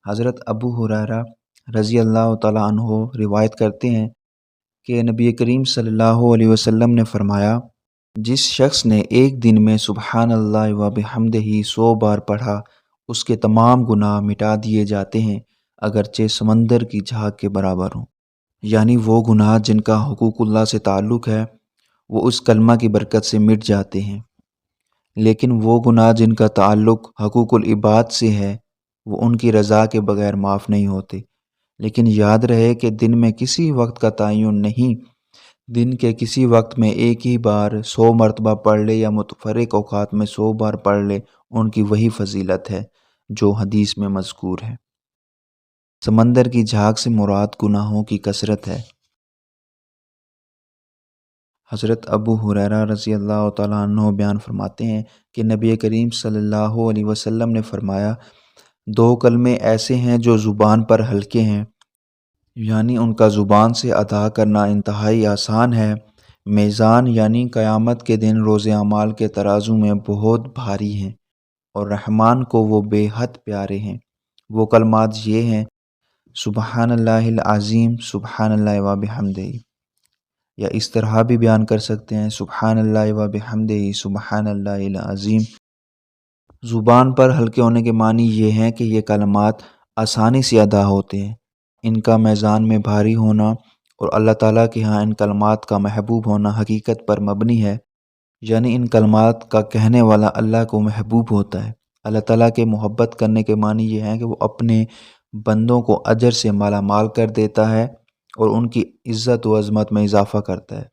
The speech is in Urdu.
حضرت ابو ہریرہ رضی اللہ تعالیٰ عنہ روایت کرتے ہیں کہ نبی کریم صلی اللہ علیہ وسلم نے فرمایا، جس شخص نے ایک دن میں سبحان اللہ و بحمدہ 100 بار پڑھا، اس کے تمام گناہ مٹا دیے جاتے ہیں، اگرچہ سمندر کی جھاگ کے برابر ہوں۔ یعنی وہ گناہ جن کا حقوق اللہ سے تعلق ہے وہ اس کلمہ کی برکت سے مٹ جاتے ہیں، لیکن وہ گناہ جن کا تعلق حقوق العباد سے ہے وہ ان کی رضا کے بغیر معاف نہیں ہوتے۔ لیکن یاد رہے کہ دن میں کسی وقت کا تعین نہیں، دن کے کسی وقت میں ایک ہی بار 100 مرتبہ پڑھ لے یا متفرق اوقات میں 100 بار پڑھ لے، ان کی وہی فضیلت ہے جو حدیث میں مذکور ہے۔ سمندر کی جھاگ سے مراد گناہوں کی کثرت ہے۔ حضرت ابو ہریرہ رضی اللہ تعالیٰ عنہ بیان فرماتے ہیں کہ نبی کریم صلی اللہ علیہ وسلم نے فرمایا، 2 کلمے ایسے ہیں جو زبان پر ہلکے ہیں، یعنی ان کا زبان سے ادا کرنا انتہائی آسان ہے، میزان یعنی قیامت کے دن روز اعمال کے ترازو میں بہت بھاری ہیں، اور رحمان کو وہ بے حد پیارے ہیں۔ وہ کلمات یہ ہیں: سبحان اللہ العظیم، سبحان اللہ و بحمدہ، یا اس طرح بھی بیان کر سکتے ہیں سبحان اللہ و بحمدہ سبحان اللہ العظیم۔ زبان پر ہلکے ہونے کے معنی یہ ہیں کہ یہ کلمات آسانی سے ادا ہوتے ہیں، ان کا میزان میں بھاری ہونا اور اللہ تعالیٰ کے ہاں ان کلمات کا محبوب ہونا حقیقت پر مبنی ہے، یعنی ان کلمات کا کہنے والا اللہ کو محبوب ہوتا ہے۔ اللہ تعالیٰ کے محبت کرنے کے معنی یہ ہیں کہ وہ اپنے بندوں کو اجر سے مالا مال کر دیتا ہے اور ان کی عزت و عظمت میں اضافہ کرتا ہے۔